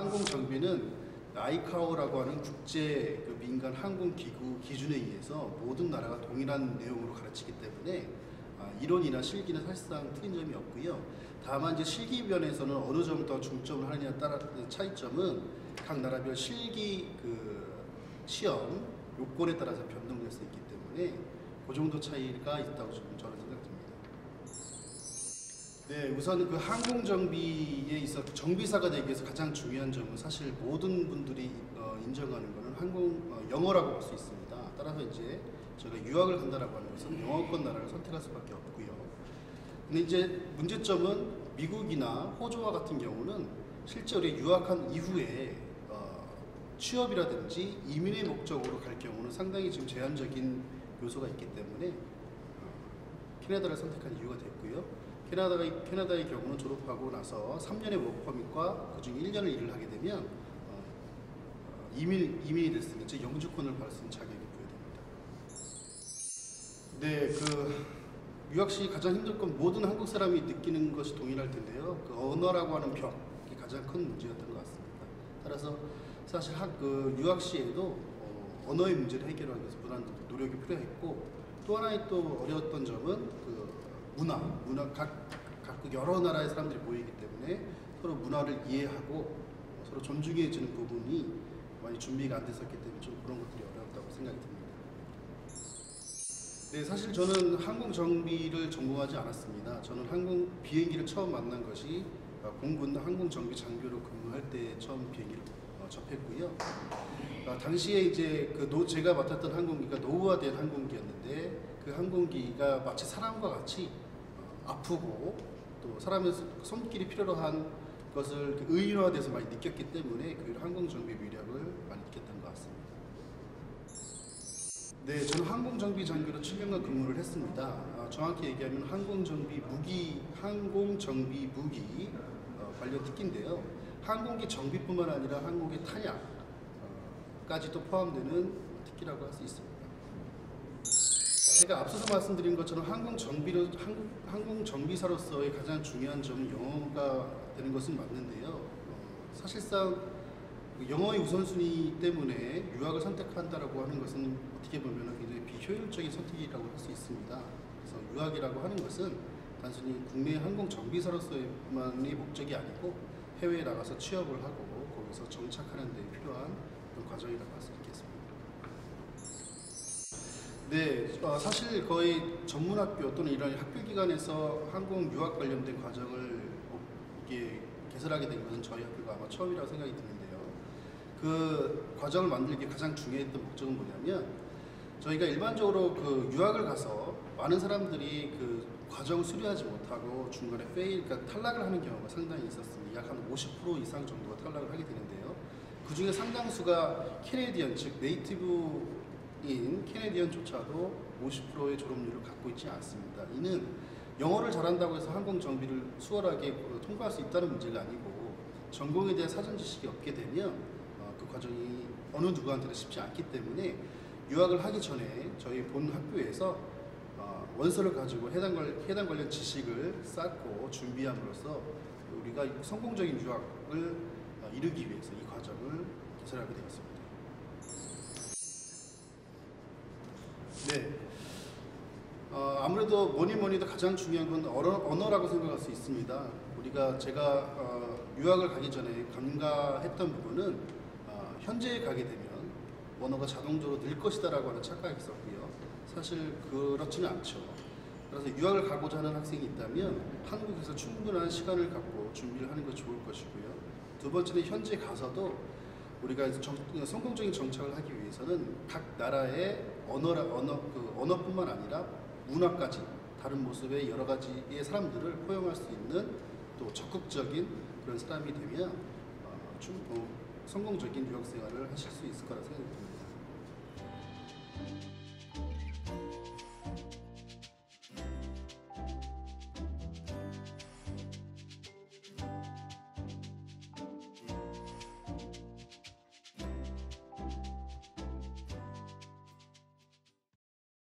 항공정비는 아이카오라고 하는 국제 민간 항공기구 기준에 의해서 모든 나라가 동일한 내용으로 가르치기 때문에 이론이나 실기는 사실상 틀린 점이 없고요. 다만 이제 실기면에서는 어느 점을 더 중점을 하느냐에 따라 차이점은 각 나라별 실기 시험 요건에 따라서 변동될 수 있기 때문에 그 정도 차이가 있다고 저는 생각됩니다. 네, 우선 그 항공정비에 있어 정비사가 되기 위해서 가장 중요한 점은 사실 모든 분들이 인정하는 것은 영어라고 볼 수 있습니다. 따라서 이제 저희가 유학을 간다라고 하는 것은 영어권 나라를 선택할 수밖에 없고요. 근데 이제 문제점은 미국이나 호주와 같은 경우는 실제 우리 유학한 이후에 취업이라든지 이민의 목적으로 갈 경우는 상당히 지금 제한적인 요소가 있기 때문에 캐나다를 선택한 이유가 됐고요. 캐나다의 경우는 졸업하고 나서 3년의 워크퍼밋과 그중 1년을 일을 하게 되면 이민이 될 수 있는, 즉 영주권을 받을 수 있는 자격이 부여됩니다. 네, 유학 시 가장 힘들 건 모든 한국 사람이 느끼는 것이 동일할 텐데요. 언어라고 하는 벽이 가장 큰 문제였던 것 같습니다. 따라서 사실 유학 시에도 언어의 문제를 해결하기 위해서 무한 노력이 필요했고, 또 하나의 또 어려웠던 점은 각국 여러 나라의 사람들이 모이기 때문에 서로 문화를 이해하고 서로 존중해주는 부분이 많이 준비가 안 됐었기 때문에 좀 그런 것들이 어려웠다고 생각이 듭니다. 네, 사실 저는 항공정비를 전공하지 않았습니다. 저는 비행기를 처음 만난 것이 공군 항공정비 장교로 근무할 때 처음 비행기를 접했고요. 당시에 이제 제가 맡았던 항공기가 노후화된 항공기였는데 그 항공기가 마치 사람과 같이 아프고 또 사람의 손길이 필요로 한 것을 의인화돼서 많이 느꼈기 때문에 그 항공정비 위력을 많이 느꼈던 것 같습니다. 네, 저는 항공정비 장교로 7년간 근무를 했습니다. 정확히 얘기하면 항공정비 무기 관련 특기인데요. 항공기 정비뿐만 아니라 항공기 탄약까지도 포함되는 특기라고 할 수 있습니다. 제가 앞서서 말씀드린 것처럼 항공정비사로서의 가장 중요한 점은 영어가 되는 것은 맞는데요. 사실상 영어의 우선순위 때문에 유학을 선택한다라고 하는 것은 어떻게 보면 굉장히 비효율적인 선택이라고 할 수 있습니다. 그래서 유학이라고 하는 것은 단순히 국내 항공정비사로서만의 목적이 아니고 해외에 나가서 취업을 하고 거기서 정착하는 데 필요한 그런 과정이라고 할 수 있겠습니다. 네, 사실 거의 전문학교 또는 이런 학교기관에서 항공 유학 관련된 과정을 개설하게 된 것은 저희 학교가 아마 처음이라고 생각이 드는데요. 그 과정을 만들기 가장 중요했던 목적은 뭐냐면, 저희가 일반적으로 유학을 가서 많은 사람들이 과정을 수료하지 못하고 중간에 그러니까 탈락을 하는 경우가 상당히 있었습니다. 약 한 50% 이상 정도가 탈락을 하게 되는데요. 그 중에 상당수가 캐네디언, 즉 네이티브인 캐네디언조차도 50%의 졸업률을 갖고 있지 않습니다. 이는 영어를 잘한다고 해서 항공정비를 수월하게 통과할 수 있다는 문제가 아니고, 전공에 대한 사전 지식이 없게 되면 그 과정이 어느 누구한테나 쉽지 않기 때문에 유학을 하기 전에 저희 본 학교에서 원서를 가지고 해당 관련 지식을 쌓고 준비함으로써 우리가 성공적인 유학을 이루기 위해서 이 과정을 개설하게 되었습니다. 네, 아무래도 뭐니도 가장 중요한 건 언어라고 생각할 수 있습니다. 제가 유학을 가기 전에 간과했던 부분은 현재에 가게 되면 언어가 자동적으로 늘 것이다라고 하는 착각이 있었고요. 사실 그렇지는 않죠. 그래서 유학을 가고자 하는 학생이 있다면 한국에서 충분한 시간을 갖고 준비를 하는 것이 좋을 것이고요. 두 번째는 현재 가서도 우리가 성공적인 정착을 하기 위해서는 각 나라의 언어뿐만 아니라 문화까지 다른 모습의 여러 가지의 사람들을 포용할 수 있는 또 적극적인 그런 사람이 되면 성공적인 유학 생활을 하실 수 있을 거라 생각이 듭니다.